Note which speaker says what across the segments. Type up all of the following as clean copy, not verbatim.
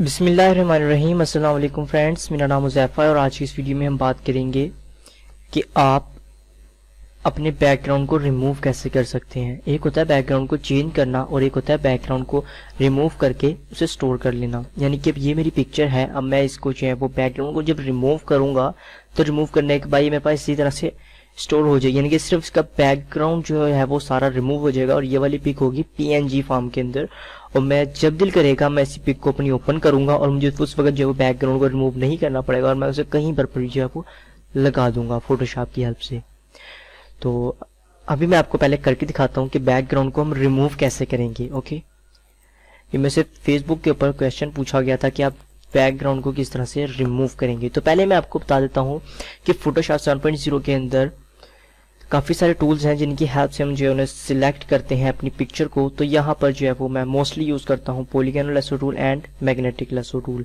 Speaker 1: बिस्मिल्लाहिर्रहमानिर्रहीम। अस्सलाम वालेकुम फ्रेंड्स, मेरा नाम हुज़ैफ़ा है और आज की इस वीडियो में हम बात करेंगे कि आप अपने बैकग्राउंड को रिमूव कैसे कर सकते हैं। एक होता है बैकग्राउंड को चेंज करना और एक होता है बैकग्राउंड को रिमूव करके उसे स्टोर कर लेना। यानी कि अब ये मेरी पिक्चर है, अब मैं इसको जो है वो बैकग्राउंड को जब रिमूव करूंगा तो रिमूव करने के बाद ये मेरे पास इसी तरह से स्टोर हो जाएगी। यानी कि सिर्फ इसका बैकग्राउंड जो है वो सारा रिमूव हो जाएगा और ये वाली पिक होगी PNG फॉर्म के अंदर। और मैं जब दिल करेगा मैं इसी पिक को अपनी ओपन करूंगा और मुझे उस वक्त जो है बैकग्राउंड को रिमूव नहीं करना पड़ेगा और मैं उसे कहीं पर जो है वो लगा दूंगा फोटोशॉप की हेल्प से। तो अभी मैं आपको पहले करके दिखाता हूँ कि बैकग्राउंड को हम रिमूव कैसे करेंगे। ओके, ये में से फेसबुक के ऊपर क्वेश्चन पूछा गया था कि आप बैकग्राउंड को किस तरह से रिमूव करेंगे। तो पहले मैं आपको बता देता हूँ कि फोटोशॉप 7.0 के अंदर काफ़ी सारे टूल्स हैं जिनकी हेल्प से हम जो है उन्हें सिलेक्ट करते हैं अपनी पिक्चर को। तो यहाँ पर जो है वो मैं मोस्टली यूज़ करता हूँ polygonal lasso tool and magnetic lasso tool.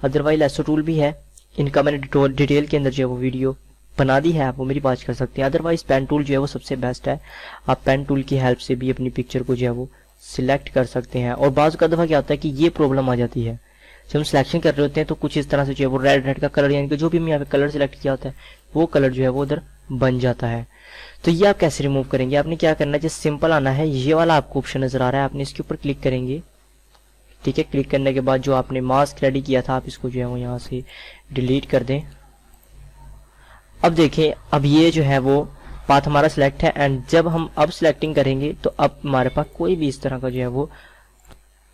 Speaker 1: Otherwise lasso tool भी है, इनका मैंने डिटेल के अंदर जो है वो वीडियो बना दी है, आप वो मेरी बात कर सकते हैं। अदरवाइज पेन टूल जो है वो सबसे बेस्ट है, आप पेन टूल की हेल्प से भी अपनी पिक्चर को जो है वो सिलेक्ट कर सकते हैं। और बाज़ का दफ़ा क्या होता है कि ये प्रॉब्लम आ जाती है जब हम सिलेक्शन कर रहे होते हैं तो कुछ इस तरह से जो है वो रेड का कलर, यानी कि जो भी हमने यहाँ पे कलर सिलेक्ट किया होता है वो कलर जो है वो उधर बन जाता है। तो ये आप कैसे रिमूव करेंगे, आपने क्या करना है, जस्ट सिंपल आना है, ये वाला आपको ऑप्शन नजर आ रहा है, आपने इसके ऊपर क्लिक करेंगे। ठीक है, क्लिक करने के बाद जो आपने मास्क रेडी किया था आप इसको जो है वो यहाँ से डिलीट कर दें। अब देखें, अब ये जो है वो पाथ हमारा सिलेक्ट है एंड जब हम अब सिलेक्टिंग करेंगे तो अब हमारे पास कोई भी इस तरह का जो है वो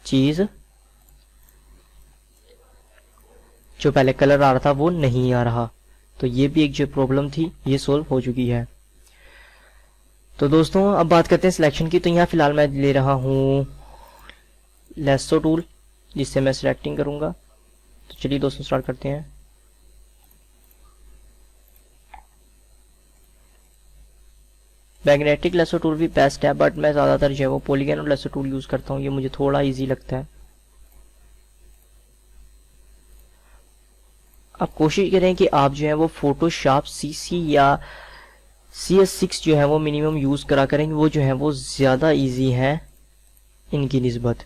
Speaker 1: चीज जो पहले कलर आ रहा था वो नहीं आ रहा। तो ये भी एक जो प्रॉब्लम थी ये सोल्व हो चुकी है। तो दोस्तों अब बात करते हैं सिलेक्शन की। तो यहाँ फिलहाल मैं ले रहा हूँ लेसो टूल जिससे मैं सिलेक्टिंग करूंगा। तो चलिए दोस्तों स्टार्ट करते हैं। मैग्नेटिक लेसो टूल भी बेस्ट है बट मैं ज़्यादातर जो है वो पॉलीगॉनल लेसो टूल यूज़ करता हूँ, ये मुझे थोड़ा इजी लगता है। आप कोशिश करें कि आप जो है वो फोटोशॉप CC या CS6 जो है वो मिनिमम यूज़ करा करेंगे, वो जो है वो ज़्यादा इजी है इनकी निस्बत।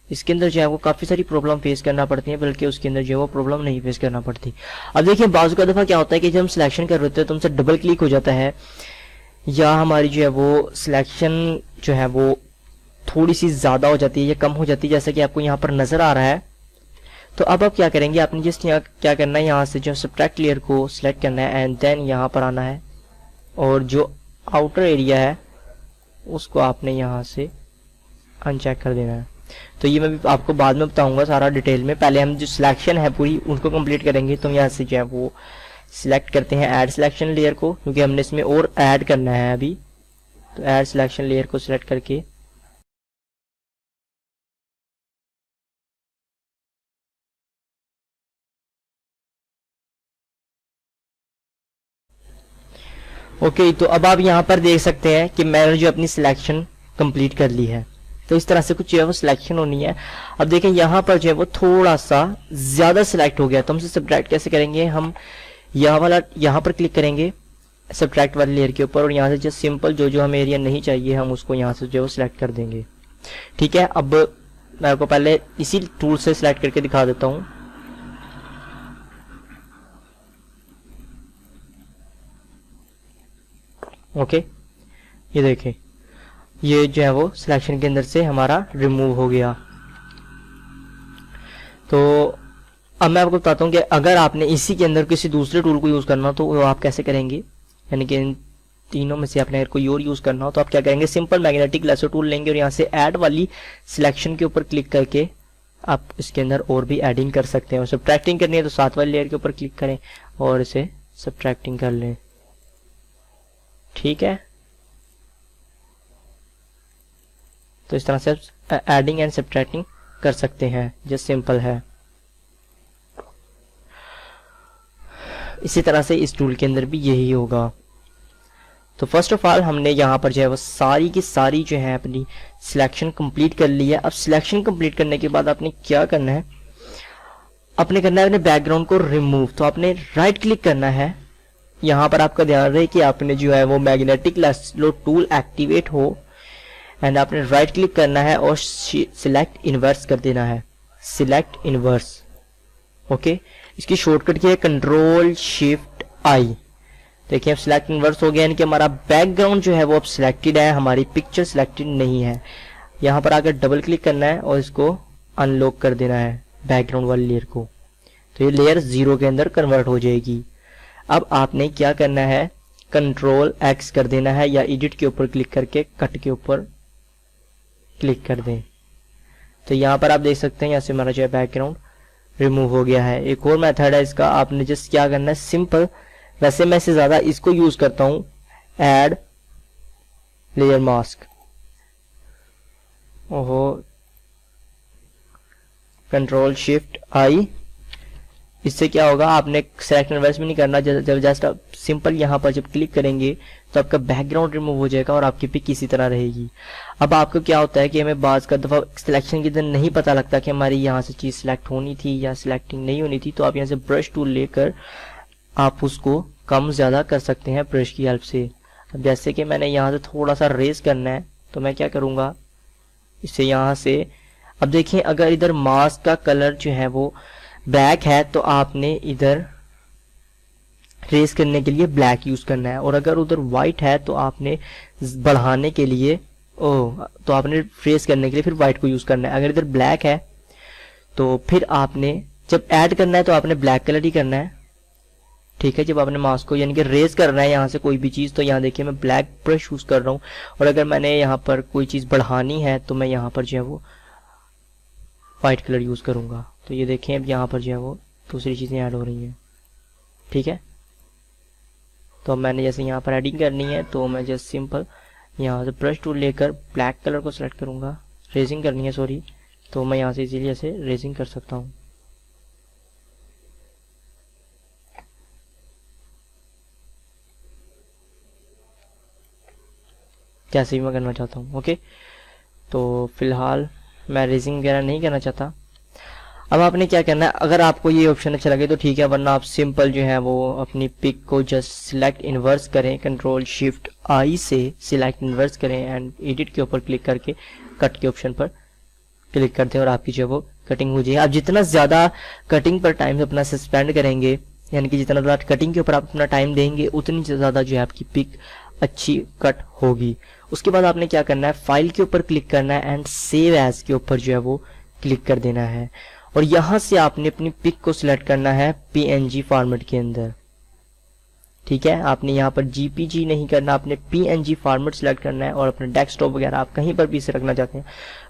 Speaker 1: इसके अंदर जो है वो काफ़ी सारी प्रॉब्लम फेस करना पड़ती है, बल्कि उसके अंदर जो है वो प्रॉब्लम नहीं फेस करना पड़ती। अब देखिए बाज़ का दफ़ा क्या होता है कि जब हम सिलेक्शन कर रहे होते हैं तो हमसे डबल क्लिक हो जाता है या हमारी जो है वो सिलेक्शन जो है वो थोड़ी सी ज़्यादा हो जाती है या कम हो जाती है, जैसा कि आपको यहाँ पर नज़र आ रहा है। तो अब आप क्या करेंगे, आपने जस्ट यहाँ क्या करना है, यहाँ से जो सब्ट्रैक्ट लेयर को सिलेक्ट करना है एंड देन यहाँ पर आना है और जो आउटर एरिया है उसको आपने यहाँ से अनचेक कर देना है। तो ये मैं भी आपको बाद में बताऊंगा सारा डिटेल में, पहले हम जो सिलेक्शन है पूरी उनको कंप्लीट करेंगे। तो यहाँ से जो है वो सिलेक्ट करते हैं ऐड सिलेक्शन लेयर को, क्योंकि हमने इसमें और ऐड करना है अभी। तो ऐड सिलेक्शन लेयर को सिलेक्ट करके ओके, तो अब आप यहाँ पर देख सकते हैं कि मैंने जो अपनी सिलेक्शन कंप्लीट कर ली है। तो इस तरह से कुछ जो है वो सिलेक्शन होनी है। अब देखें यहाँ पर जो है वो थोड़ा सा ज्यादा सिलेक्ट हो गया, तो हम इसे सब्ट्रैक्ट कैसे करेंगे, हम यहाँ पर क्लिक करेंगे सब्ट्रैक्ट वाली लेयर के ऊपर और यहाँ से जस्ट सिंपल जो जो हमें एरिया नहीं चाहिए हम उसको यहाँ से जो है वो सिलेक्ट कर देंगे। ठीक है, अब मैं आपको पहले इसी टूल से सिलेक्ट करके दिखा देता हूँ। ओके, ये देखें ये जो है वो सिलेक्शन के अंदर से हमारा रिमूव हो गया। तो अब मैं आपको बताता हूँ कि अगर आपने इसी के अंदर किसी दूसरे टूल को यूज़ करना तो वो आप कैसे करेंगे, यानी कि इन तीनों में से आपने अगर कोई और यूज़ करना हो तो आप क्या करेंगे, सिंपल मैग्नेटिक लेसो टूल लेंगे और यहाँ से ऐड वाली सिलेक्शन के ऊपर क्लिक करके आप इसके अंदर और भी एडिंग कर सकते हैं। और सब्ट्रैक्टिंग करनी है तो साथ वाली लेयर के ऊपर क्लिक करें और इसे सब्ट्रैक्टिंग कर लें। ठीक है, तो इस तरह से एडिंग एंड सब्ट्रैक्टिंग कर सकते हैं, जस्ट सिंपल है। इसी तरह से इस टूल के अंदर भी यही होगा। तो फर्स्ट ऑफ ऑल हमने यहाँ पर जो है वो सारी की सारी जो है अपनी सिलेक्शन कंप्लीट कर ली है। अब सिलेक्शन कंप्लीट करने के बाद आपने क्या करना है, आपने करना है अपने बैकग्राउंड को रिमूव। तो आपने राइट क्लिक करना है, यहाँ पर आपका ध्यान रहे कि आपने जो है वो मैग्नेटिक लेसो टूल एक्टिवेट हो एंड आपने राइट क्लिक करना है और सिलेक्ट इन्वर्स कर देना है। Select inverse. ओके, इसकी शॉर्टकट क्या है, कंट्रोल शिफ्ट आई। देखिए अब सिलेक्ट इनवर्स हो गया, यानी कि हमारा बैकग्राउंड जो है वो अब सिलेक्टेड है, हमारी पिक्चर सिलेक्टेड नहीं है। यहाँ पर आकर डबल क्लिक करना है और इसको अनलॉक कर देना है बैकग्राउंड वाली लेयर को, तो ये लेयर 0 के अंदर कन्वर्ट हो जाएगी। अब आपने क्या करना है, कंट्रोल एक्स कर देना है या एडिट के ऊपर क्लिक करके कट के ऊपर क्लिक कर दें। तो यहाँ पर आप देख सकते हैं यहाँ से हमारा जो है बैकग्राउंड रिमूव हो गया है। एक और मेथड है इसका, आपने जस्ट क्या करना है, सिंपल, वैसे मैं इससे ज्यादा इसको यूज करता हूं, ऐड लेयर मास्क। ओहो, कंट्रोल शिफ्ट आई। इससे क्या होगा, आपने सेलेक्ट इनवर्स भी नहीं करना, जब जस्ट आप सिंपल यहाँ पर जब क्लिक करेंगे तो आपका बैकग्राउंड रिमूव हो जाएगा और आपकी पिक इसी तरह रहेगी। अब आपको क्या होता है कि हमें बाज का दफा सिलेक्शन के दिन नहीं पता लगता कि हमारी यहाँ से चीज सिलेक्ट होनी थी या सिलेक्टिंग नहीं होनी थी, तो आप यहाँ से ब्रश टूल लेकर आप उसको कम ज्यादा कर सकते हैं ब्रश की हेल्प से। अब जैसे कि मैंने यहाँ से थोड़ा सा रेस करना है, तो मैं क्या करूंगा, इसे यहाँ से, अब देखिए अगर इधर मास्क का कलर जो है वो ब्लैक है तो आपने इधर रेस करने के लिए ब्लैक यूज करना है, और अगर उधर व्हाइट है तो आपने बढ़ाने के लिए तो आपने रेस करने के लिए फिर व्हाइट को यूज करना है। अगर इधर ब्लैक है तो फिर आपने जब ऐड करना है तो आपने ब्लैक कलर ही करना है, ठीक है। जब आपने मास्क को यानी कि रेस करना है यहाँ से कोई भी चीज, तो यहाँ देखिए मैं ब्लैक ब्रश यूज कर रहा हूँ, और अगर मैंने यहाँ पर कोई चीज बढ़ानी है तो मैं यहाँ पर जो है वो व्हाइट कलर यूज करूंगा। तो ये देखें अब यहाँ पर जो है वो दूसरी चीजें ऐड हो रही हैं, ठीक है। तो अब मैंने जैसे यहाँ पर एडिंग करनी है तो मैं जस्ट सिंपल यहाँ से ब्रश टूल लेकर ब्लैक कलर को सिलेक्ट करूंगा, रेजिंग करनी है सॉरी, तो मैं यहाँ से इजीली ऐसे रेजिंग कर सकता हूँ। जैसे भी मैं करना चाहता हूँ, ओके। तो फिलहाल मैं रेजिंग वगैरह नहीं करना चाहता। अब आपने क्या करना है, अगर आपको ये ऑप्शन अच्छा लगे तो ठीक है, वरना आप सिंपल जो है वो अपनी पिक को जस्ट सिलेक्ट इनवर्स करें, कंट्रोल शिफ्ट आई से सिलेक्ट इनवर्स करें एंड एडिट के ऊपर क्लिक करके कट के ऑप्शन पर क्लिक करते हैं और आपकी जो है वो कटिंग हो जाएगी। आप जितना ज्यादा कटिंग पर टाइम अपना स्पेंड करेंगे, यानी कि जितना ज्यादा कटिंग के ऊपर आप अपना टाइम देंगे, उतनी ज्यादा जो है आपकी पिक अच्छी कट होगी। उसके बाद आपने क्या करना है, फाइल के ऊपर क्लिक करना है एंड सेव एज के ऊपर जो है वो क्लिक कर देना है, और यहां से आपने अपनी पिक को सिलेक्ट करना है पीएनजी फॉर्मेट के अंदर, ठीक है। आपने यहाँ पर जीपीजी नहीं करना, आपने पीएनजी फॉर्मेट सिलेक्ट करना है, और अपने डेस्कटॉप वगैरह आप कहीं पर भी इसे रखना चाहते हैं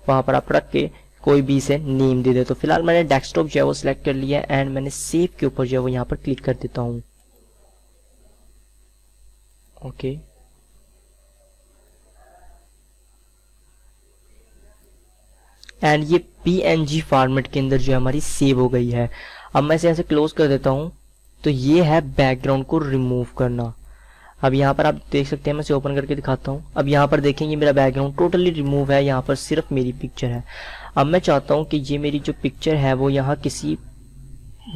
Speaker 1: वहां पर आप रख के कोई भी इसे नेम दे दे। तो फिलहाल मैंने डेस्कटॉप जो है वो सिलेक्ट कर लिया एंड मैंने सेव के ऊपर जो है वो यहाँ पर क्लिक कर देता हूँ, ओके। एंड ये पीएनजी फॉर्मेट के अंदर जो है हमारी सेव हो गई है। अब मैं इसे ऐसे क्लोज कर देता हूं। तो ये है बैकग्राउंड को रिमूव करना। अब यहाँ पर आप देख सकते हैं, मैं इसे ओपन करके दिखाता हूँ। अब यहाँ पर देखेंगे मेरा बैकग्राउंड टोटली रिमूव है, यहाँ पर सिर्फ मेरी पिक्चर है। अब मैं चाहता हूँ कि ये मेरी जो पिक्चर है वो यहाँ किसी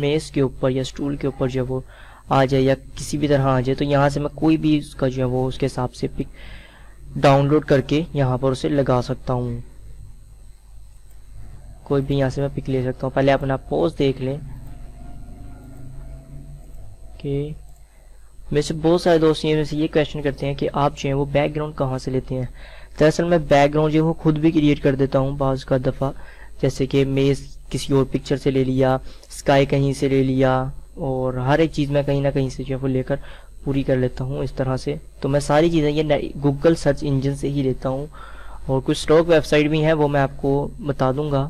Speaker 1: मेज के ऊपर या स्टूल के ऊपर जो है वो आ जाए या किसी भी तरह आ जाए। तो यहाँ से मैं कोई भी उसका जो है वो उसके हिसाब से पिक डाउनलोड करके यहाँ पर उसे लगा सकता हूँ। कोई भी यहाँ से मैं पिक ले सकता हूँ। पहले अपना पोज देख लें कि मेरे से बहुत सारे दोस्त में से ये क्वेश्चन करते हैं कि आप जो है वो बैकग्राउंड कहाँ से लेते हैं। दरअसल मैं बैकग्राउंड जो है वो खुद भी क्रिएट कर देता हूँ बाज़ का दफ़ा, जैसे कि मेज किसी और पिक्चर से ले लिया, स्काई कहीं से ले लिया, और हर एक चीज़ मैं कहीं ना कहीं से जो है वो लेकर पूरी कर लेता हूँ इस तरह से। तो मैं सारी चीज़ें ये गूगल सर्च इंजन से ही लेता हूँ, और कुछ स्टॉक वेबसाइट भी हैं वो मैं आपको बता दूंगा,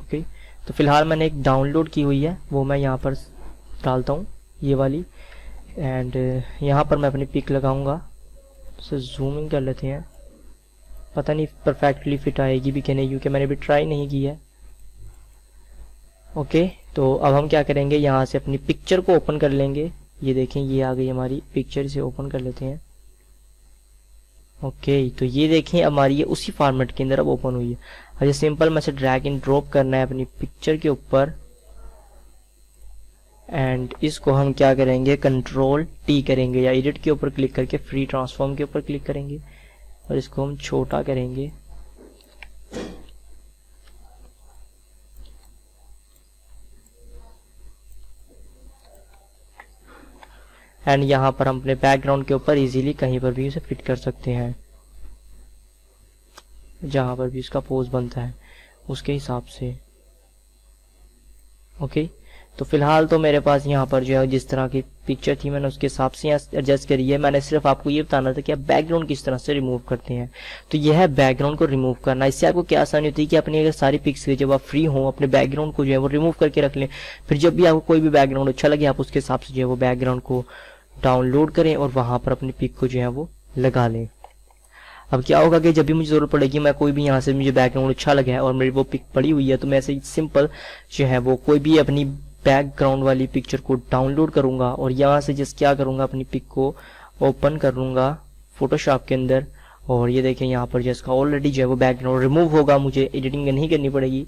Speaker 1: ओके। तो फिलहाल मैंने एक डाउनलोड की हुई है वो मैं यहाँ पर डालता हूँ, ये वाली, एंड यहाँ पर मैं अपनी पिक लगाऊंगा। तो जूमिंग कर लेते हैं, पता नहीं परफेक्टली फिट आएगी भी कि नहीं, क्योंकि मैंने भी ट्राई नहीं की है, ओके। तो अब हम क्या करेंगे, यहाँ से अपनी पिक्चर को ओपन कर लेंगे। ये देखें ये आ गई हमारी पिक्चर, इसे ओपन कर लेते हैं, ओके। तो ये देखें हमारी ये उसी फॉर्मेट के अंदर अब ओपन हुई है। अब ये सिंपल में से ड्रैग एंड ड्रॉप करना है अपनी पिक्चर के ऊपर, एंड इसको हम क्या करेंगे, कंट्रोल टी करेंगे या एडिट के ऊपर क्लिक करके फ्री ट्रांसफॉर्म के ऊपर क्लिक करेंगे, और इसको हम छोटा करेंगे, एंड यहाँ पर हम अपने बैकग्राउंड के ऊपर इजीली कहीं पर भी उसे फिट कर सकते हैं, जहाँ पर भी उसका पोज बनता है उसके हिसाब से। ओके, तो फिलहाल तो मेरे पास यहाँ पर जो है जिस तरह की पिक्चर थी मैंने उसके हिसाब से यहाँ एडजस्ट करी है। मैंने सिर्फ आपको ये बताना था कि आप बैकग्राउंड किस तरह से रिमूव करते हैं। तो यह है बैकग्राउंड को रिमूव करना। इससे आपको क्या आसानी होती है कि अपनी अगर सारी पिक्स जब आप फ्री हो अपने बैकग्राउंड को जो है वो रिमूव करके रख लें। फिर जब भी आपको कोई भी बैकग्राउंड अच्छा लगे आप उसके हिसाब से जो है वो बैकग्राउंड को डाउनलोड करें और वहाँ पर अपनी पिक को जो है वो लगा लें। अब क्या होगा कि जब भी मुझे ज़रूरत पड़ेगी, मैं कोई भी यहाँ से मुझे बैकग्राउंड अच्छा लगा है और मेरी वो पिक पड़ी हुई है, तो मैं ऐसे सिंपल जो है वो कोई भी अपनी बैकग्राउंड वाली पिक्चर को डाउनलोड करूँगा और यहाँ से जस्ट क्या करूँगा, अपनी पिक को ओपन कर लूँगा फोटोशॉप के अंदर। और ये देखें यहाँ पर जिसका ऑलरेडी जो है वो बैकग्राउंड रिमूव होगा, मुझे एडिटिंग नहीं करनी पड़ेगी।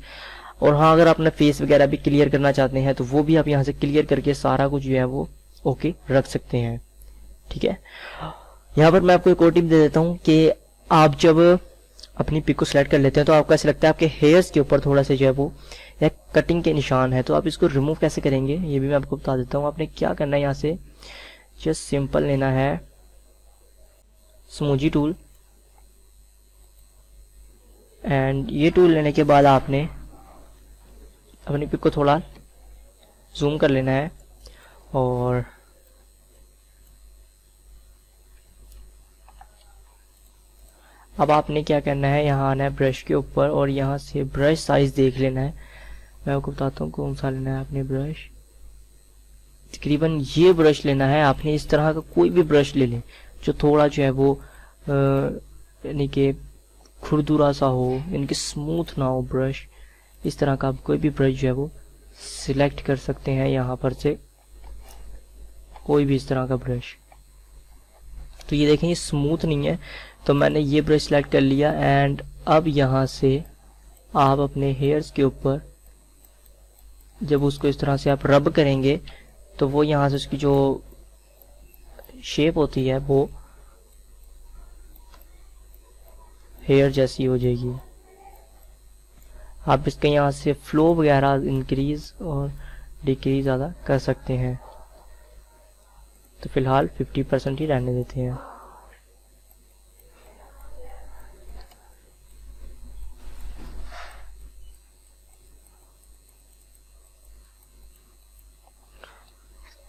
Speaker 1: और हाँ, अगर अपना फेस वगैरह भी क्लियर करना चाहते हैं तो वो भी आप यहाँ से क्लियर करके सारा कुछ जो है वो ओके रख सकते हैं। ठीक है, यहाँ पर मैं आपको एक और टिप दे देता हूँ कि आप जब अपनी पिक को सिलेक्ट कर लेते हैं तो आपको ऐसा लगता है आपके हेयर्स के ऊपर थोड़ा सा जो है वो या कटिंग के निशान है, तो आप इसको रिमूव कैसे करेंगे ये भी मैं आपको बता देता हूँ। आपने क्या करना है, यहाँ से जस्ट सिंपल लेना है स्मूजी टूल, एंड ये टूल लेने के बाद आपने अपनी पिक को थोड़ा जूम कर लेना है और अब आपने क्या करना है, यहाँ आना है ब्रश के ऊपर और यहाँ से ब्रश साइज देख लेना है। मैं आपको बताता हूँ कौन सा लेना है आपने ब्रश। तकरीबन ये ब्रश लेना है आपने, इस तरह का कोई भी ब्रश ले लें जो थोड़ा जो है वो यानी कि खुरदुरा सा हो, यानी कि स्मूथ ना हो ब्रश। इस तरह का आप कोई भी ब्रश जो है वो सिलेक्ट कर सकते हैं यहाँ पर से, कोई भी इस तरह का ब्रश। तो ये देखें ये स्मूथ नहीं है, तो मैंने ये ब्रश सेलेक्ट कर लिया। एंड अब यहाँ से आप अपने हेयर्स के ऊपर जब उसको इस तरह से आप रब करेंगे तो वो यहाँ से उसकी जो शेप होती है वो हेयर जैसी हो जाएगी। आप इसके यहाँ से फ्लो वगैरह इंक्रीज और डिक्रीज ज़्यादा कर सकते हैं। तो फिलहाल 50% ही रहने देते हैं।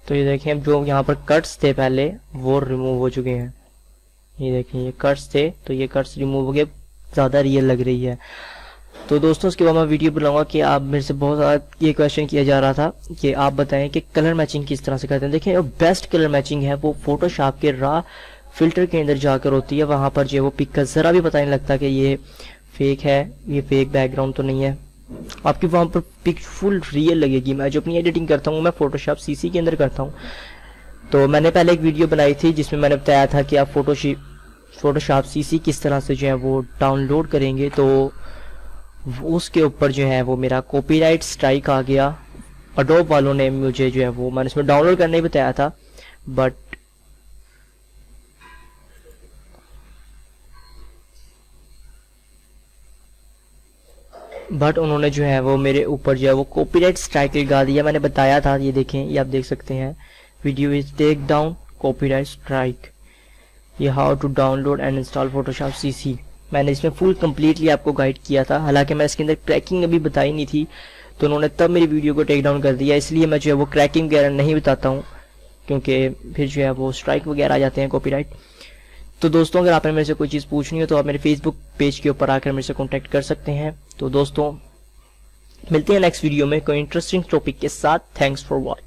Speaker 1: तो ये देखें अब जो यहाँ पर कट्स थे पहले वो रिमूव हो चुके हैं। ये देखें ये कट्स थे तो ये कट्स रिमूव हो गए, ज़्यादा रियल लग रही है। तो दोस्तों उसके बाद मैं वीडियो बनाऊंगा कि आप मेरे से बहुत ज़्यादा ये क्वेश्चन किया जा रहा था कि आप बताएं कि कलर मैचिंग किस तरह से करते हैं। देखिए बेस्ट कलर मैचिंग है वो फोटोशॉप के रॉ फिल्टर के अंदर जाकर होती है। वहाँ पर जो है वो पिक का ज़रा भी पता नहीं लगता कि ये फेक है, ये फेक बैकग्राउंड तो नहीं है। आपकी वहाँ पर पिक फुल रियल लगेगी। मैं जो अपनी एडिटिंग करता हूँ मैं फोटोशॉप सीसी के अंदर करता हूँ। तो मैंने पहले एक वीडियो बनाई थी जिसमें मैंने बताया था कि आप फोटोशॉप सीसी किस तरह से जो है वो डाउनलोड करेंगे। तो उसके ऊपर जो है वो मेरा कॉपीराइट स्ट्राइक आ गया। अडोब वालों ने मुझे जो है वो मैंने इसमें डाउनलोड करने ही बताया था, बट उन्होंने जो है वो मेरे ऊपर जो है वो कॉपीराइट स्ट्राइक लगा दिया। मैंने बताया था, ये देखें ये आप देख सकते हैं, video is take down copyright strike. ये how to download and install Photoshop CC, मैंने इसमें फुल कम्प्लीटली आपको गाइड किया था। हालांकि मैं इसके अंदर क्रैकिंग अभी बताई नहीं थी तो उन्होंने तब मेरी वीडियो को टेक डाउन कर दिया। इसलिए मैं जो है वो क्रैकिंग वगैरह नहीं बताता हूँ क्योंकि फिर जो है वो स्ट्राइक वगैरह आ जाते हैं कॉपीराइट। तो दोस्तों अगर आपने मेरे से कोई चीज़ पूछनी हो तो आप मेरे फेसबुक पेज के ऊपर आकर मेरे से कॉन्टैक्ट कर सकते हैं। तो दोस्तों मिलते हैं नेक्स्ट वीडियो में कोई इंटरेस्टिंग टॉपिक के साथ। Thanks for watching.